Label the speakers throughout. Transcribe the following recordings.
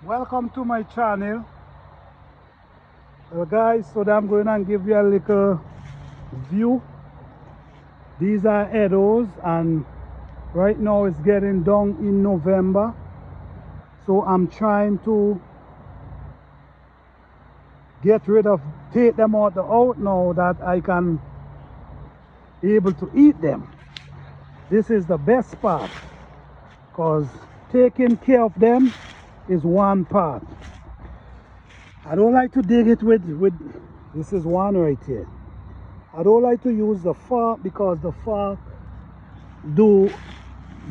Speaker 1: Welcome to my channel. Well guys, today I'm going to give you a little view. These are Edoes, and right now it's getting down in November, so I'm trying to take them out now that I can able to eat them. This is the best part, because taking care of them is one part. I don't like to dig it with this is one right here. I don't like to use the fork because the fork do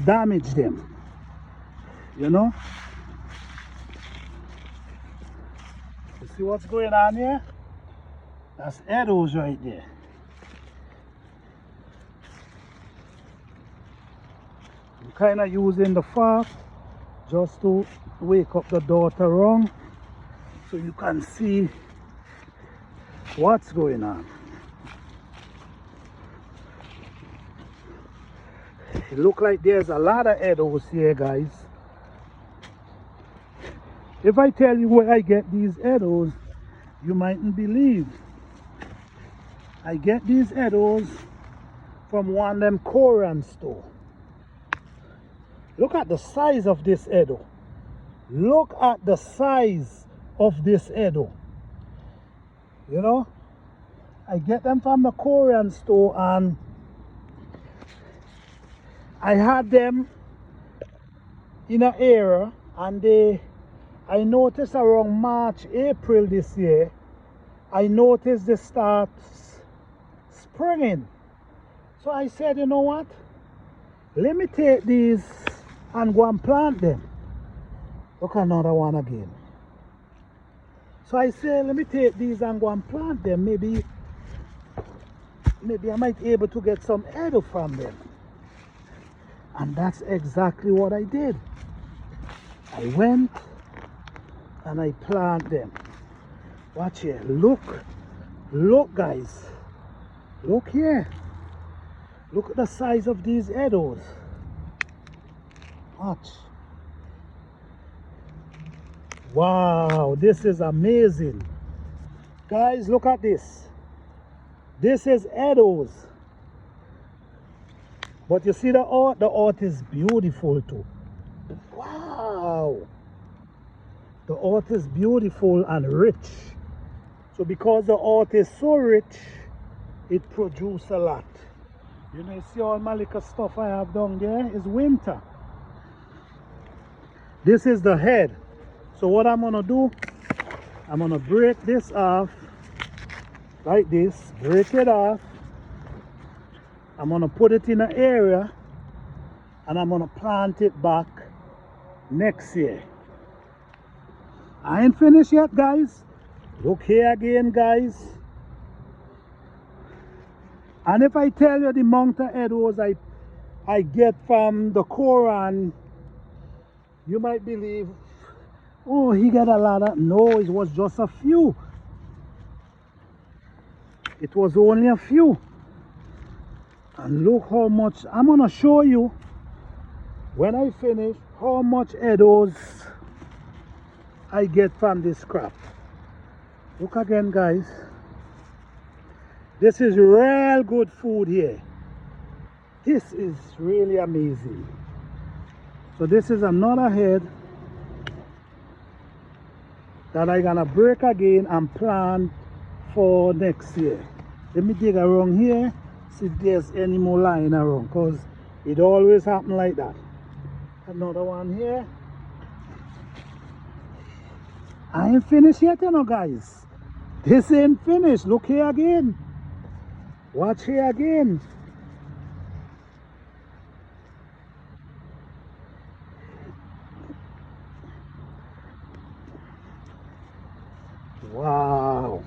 Speaker 1: damage them, you know. You see what's going on here? That's Edoes right there. I'm kind of using the fork just to wake up the daughter wrong, so you can see what's going on. It looks like there's a lot of Edoes here, guys. If I tell you where I get these Edoes, you mightn't believe. I get these Edoes from one of them Korean store. Look at the size of this Edo. Look at the size of this Edo. You know, I get them from the Korean store, and I had them in an area, and I noticed around March, April this year, I noticed they start springing. So I said, you know what? Let me take these and go and plant them. Look, another one again. So I said, let me take these and go and plant them. Maybe I might be able to get some Edo from them. And that's exactly what I did. I went and I plant them. Watch here. Look guys. Look here. Look at the size of these Edoes. Watch. Wow, this is amazing. Guys, look at this. This is Edoes. But you see the art is beautiful too. Wow. The art is beautiful and rich. So because the art is so rich, it produces a lot. You know, you see all my little stuff I have down there is winter. This is the head. So what I'm gonna do, I'm gonna break this off like this, break it off. I'm gonna put it in an area, and I'm gonna plant it back next year. I ain't finished yet, guys. Look here again, guys. And if I tell you the amount of Edoes I get from the Koran, you might believe, oh, he got a lot of. No, it was just a few. It was only a few. And look how much. I'm gonna show you when I finish how much Edoes I get from this crop. Look again, guys. This is real good food here. This is really amazing. So this is another head that I'm gonna break again and plant for next year. Let me dig around here, see if there's any more lying around, because it always happens like that. Another one here. I ain't finished yet, you know, guys. This ain't finished. Look here again. Watch here again. Wow.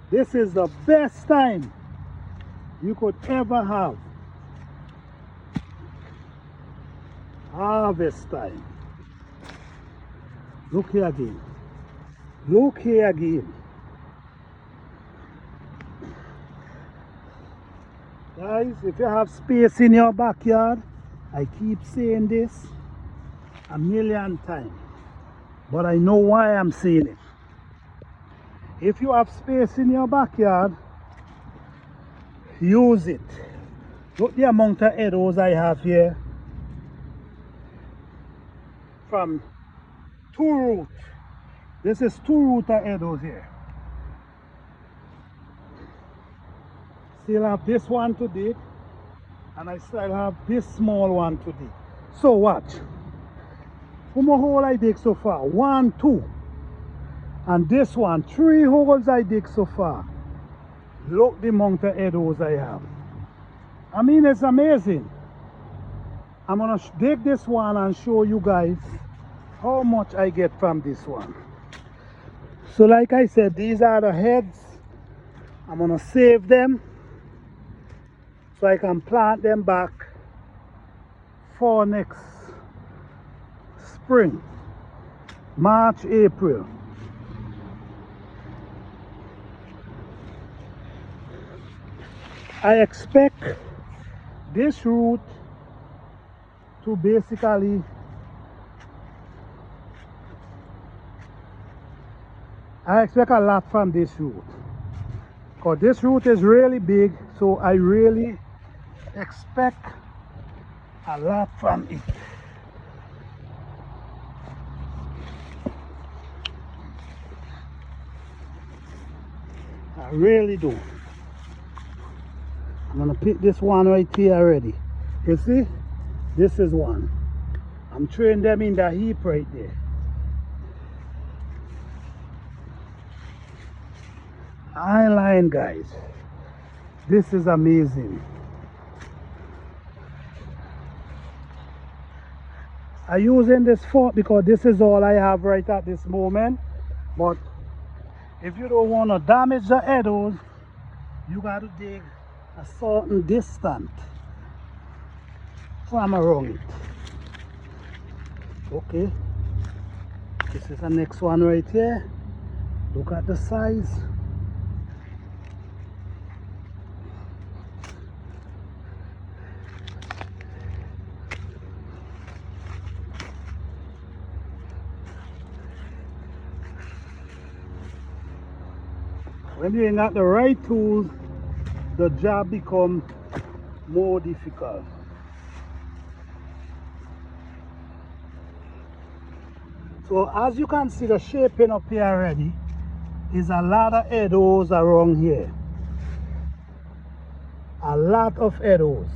Speaker 1: This is the best time you could ever have. Harvest time. Look here again. Look here again. Guys, if you have space in your backyard, I keep saying this, a million times, but I know why I'm saying it. If you have space in your backyard, use it. Look the amount of eddoes I have here from 2 roots. This is 2 roots of eddoes here. Still have this one to dig, and I still have this small one to dig. So watch. How many holes I dig so far? 1, 2. And this one, 3 holes I dig so far. Look the amount of eddoes I have. I mean, it's amazing. I'm gonna dig this one and show you guys how much I get from this one. So like I said, these are the heads. I'm gonna save them so I can plant them back for next spring, March, April. I expect this root to basically I expect a lot from this root, because this root is really big, so I really expect a lot from it. I really do. I'm gonna pick this one right here already. You see, this is one. I'm throwing them in the heap right there. I ain't lying, guys. This is amazing. I'm using this fork because this is all I have right at this moment. But if you don't want to damage the eddoes, you got to dig a certain distance from around it. Okay, this is the next one right here. Look at the size. When you ain't got the right tools, the job becomes more difficult. So as you can see, the shaping up here already is a lot of eddoes around here. A lot of eddoes.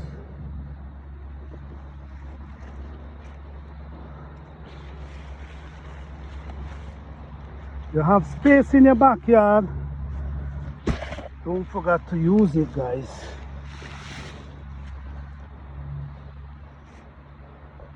Speaker 1: You have space in your backyard, don't forget to use it, guys.